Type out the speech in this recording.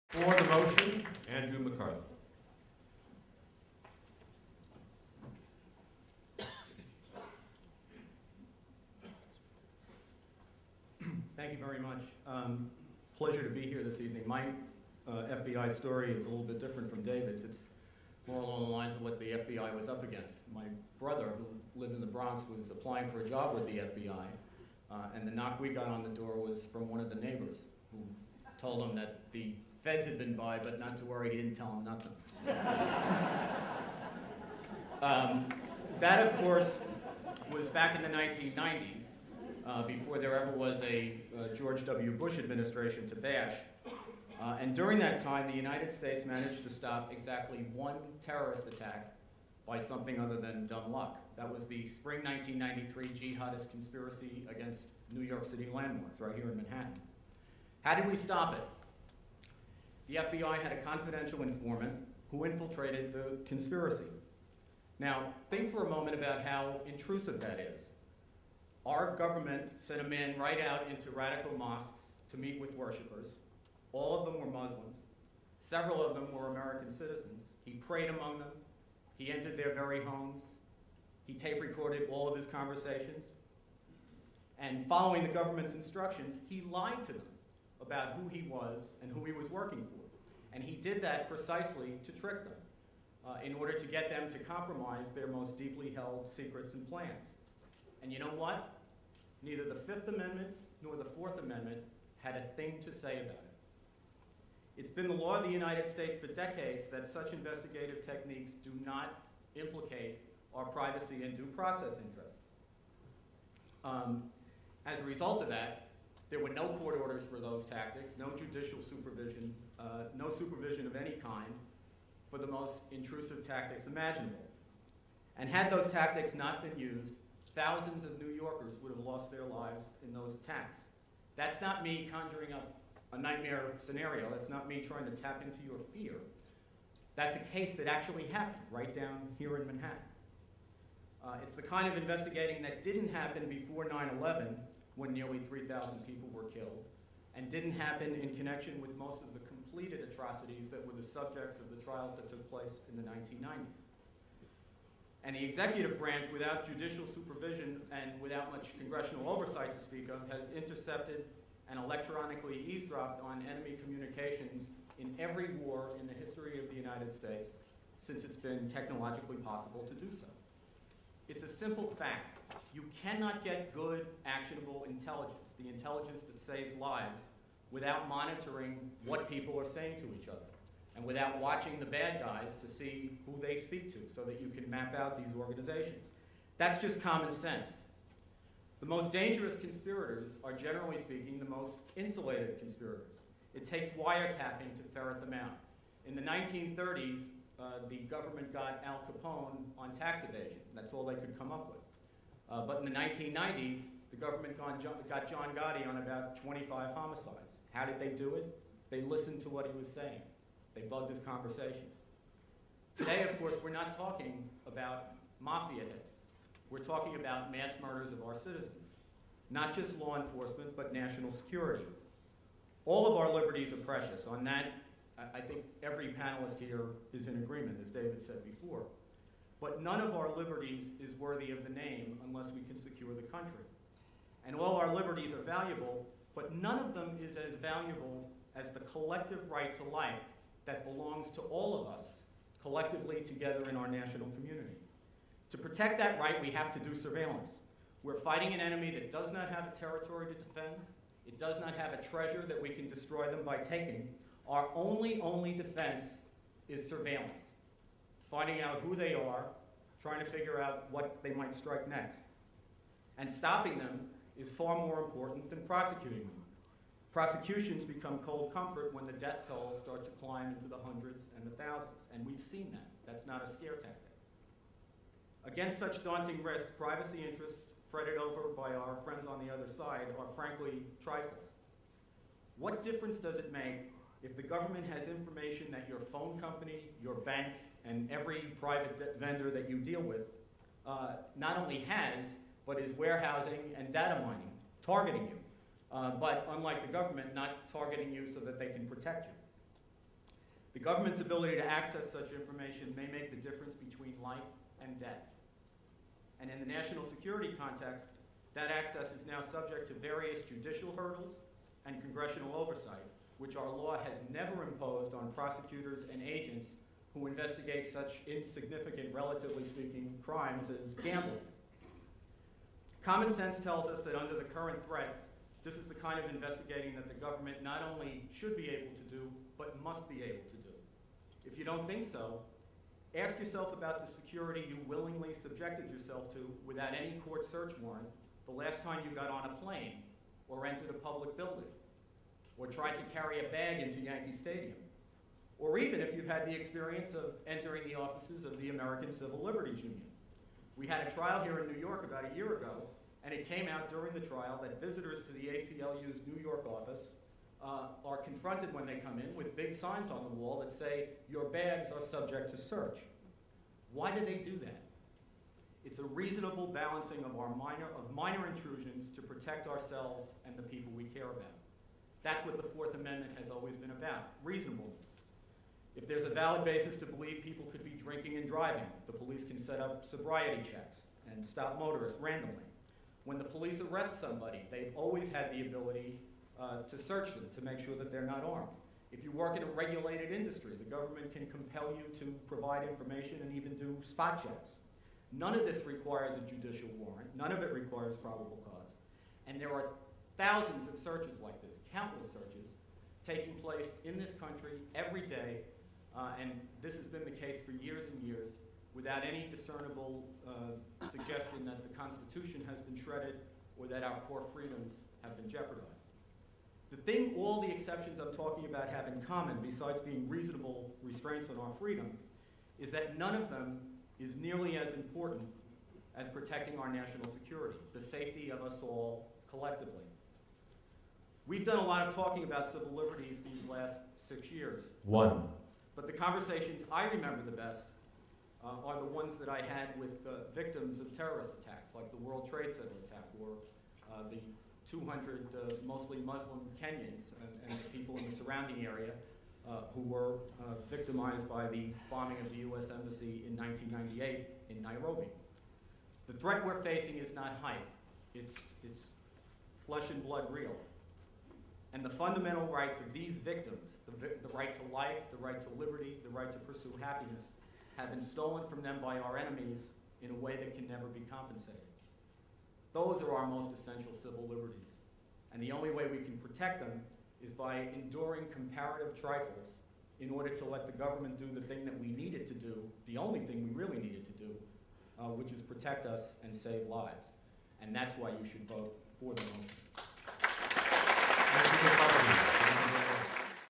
For the motion, Andrew McCarthy. Thank you very much. Pleasure to be here this evening. My FBI story is a little bit different from David's. It's more along the lines of what the FBI was up against. My brother, who lived in the Bronx, was applying for a job with the FBI, and the knock we got on the door was from one of the neighbors who told him that the feds had been by, but not to worry, he didn't tell him nothing. That, of course, was back in the 1990s, before there ever was a George W. Bush administration to bash. And during that time, the United States managed to stop exactly one terrorist attack by something other than dumb luck. That was the spring 1993 jihadist conspiracy against New York City landmarks right here in Manhattan. How did we stop it? The FBI had a confidential informant who infiltrated the conspiracy. Now, think for a moment about how intrusive that is. Our government sent a man right out into radical mosques to meet with worshipers. All of them were Muslims. Several of them were American citizens. He prayed among them. He entered their very homes. He tape recorded all of his conversations. And following the government's instructions, he lied to them about who he was and who he was working for. And he did that precisely to trick them, in order to get them to compromise their most deeply held secrets and plans. And you know what? Neither the Fifth Amendment nor the Fourth Amendment had a thing to say about it. It's been the law of the United States for decades that such investigative techniques do not implicate our privacy and due process interests. As a result of that, there were no court orders for those tactics, no judicial supervision, no supervision of any kind for the most intrusive tactics imaginable. And had those tactics not been used, thousands of New Yorkers would have lost their lives in those attacks. That's not me conjuring up a nightmare scenario. That's not me trying to tap into your fear. That's a case that actually happened right down here in Manhattan. It's the kind of investigating that didn't happen before 9/11, when nearly 3,000 people were killed, and didn't happen in connection with most of the completed atrocities that were the subjects of the trials that took place in the 1990s. And the executive branch, without judicial supervision and without much congressional oversight to speak of, has intercepted and electronically eavesdropped on enemy communications in every war in the history of the United States since it's been technologically possible to do so. It's a simple fact. You cannot get good, actionable intelligence, the intelligence that saves lives, without monitoring what people are saying to each other, and without watching the bad guys to see who they speak to so that you can map out these organizations. That's just common sense. The most dangerous conspirators are, generally speaking, the most insulated conspirators. It takes wiretapping to ferret them out. In the 1930s, the government got Al Capone on tax evasion. That's all they could come up with. But in the 1990s, the government got John Gotti on about 25 homicides. How did they do it? They listened to what he was saying. They bugged his conversations. Today, of course, we're not talking about mafia hits. We're talking about mass murders of our citizens. Not just law enforcement, but national security. All of our liberties are precious. On that, I think every panelist here is in agreement, as David said before. But none of our liberties is worthy of the name unless we can secure the country. And all our liberties are valuable, but none of them is as valuable as the collective right to life that belongs to all of us collectively together in our national community. To protect that right, we have to do surveillance. We're fighting an enemy that does not have a territory to defend. It does not have a treasure that we can destroy them by taking. Our only defense is surveillance. Finding out who they are, trying to figure out what they might strike next. And stopping them is far more important than prosecuting them. Prosecutions become cold comfort when the death tolls start to climb into the hundreds and the thousands, and we've seen that. That's not a scare tactic. Against such daunting risks, privacy interests fretted over by our friends on the other side are frankly trifles. What difference does it make if the government has information that your phone company, your bank, and every private vendor that you deal with not only has, but is warehousing and data mining, targeting you, but unlike the government, not targeting you so that they can protect you? The government's ability to access such information may make the difference between life and death. And in the national security context, that access is now subject to various judicial hurdles and congressional oversight, which our law has never imposed on prosecutors and agents who investigate such insignificant, relatively speaking, crimes as gambling. Common sense tells us that under the current threat, this is the kind of investigating that the government not only should be able to do, but must be able to do. If you don't think so, ask yourself about the security you willingly subjected yourself to without any court search warrant the last time you got on a plane or entered a public building or tried to carry a bag into Yankee Stadium, or even if you've had the experience of entering the offices of the American Civil Liberties Union. We had a trial here in New York about a year ago, and it came out during the trial that visitors to the ACLU's New York office are confronted when they come in with big signs on the wall that say, "Your bags are subject to search." Why do they do that? It's a reasonable balancing of minor intrusions to protect ourselves and the people we care about. That's what the Fourth Amendment has always been about, reasonableness. If there's a valid basis to believe people could be drinking and driving, the police can set up sobriety checks and stop motorists randomly. When the police arrest somebody, they've always had the ability to search them to make sure that they're not armed. If you work in a regulated industry, the government can compel you to provide information and even do spot checks. None of this requires a judicial warrant. None of it requires probable cause. And there are thousands of searches like this, countless searches, taking place in this country every day, and this has been the case for years and years, without any discernible suggestion that the Constitution has been shredded or that our core freedoms have been jeopardized. The thing all the exceptions I'm talking about have in common, besides being reasonable restraints on our freedom, is that none of them is nearly as important as protecting our national security, the safety of us all collectively. We've done a lot of talking about civil liberties these last 6 years. But the conversations I remember the best are the ones that I had with victims of terrorist attacks, like the World Trade Center attack, or the 200 mostly Muslim Kenyans and the people in the surrounding area who were victimized by the bombing of the US Embassy in 1998 in Nairobi. The threat we're facing is not hype. It's flesh and blood real. And the fundamental rights of these victims, the right to life, the right to liberty, the right to pursue happiness, have been stolen from them by our enemies in a way that can never be compensated. Those are our most essential civil liberties. And the only way we can protect them is by enduring comparative trifles in order to let the government do the thing that we needed to do, the only thing we really needed to do, which is protect us and save lives. And that's why you should vote for the motion.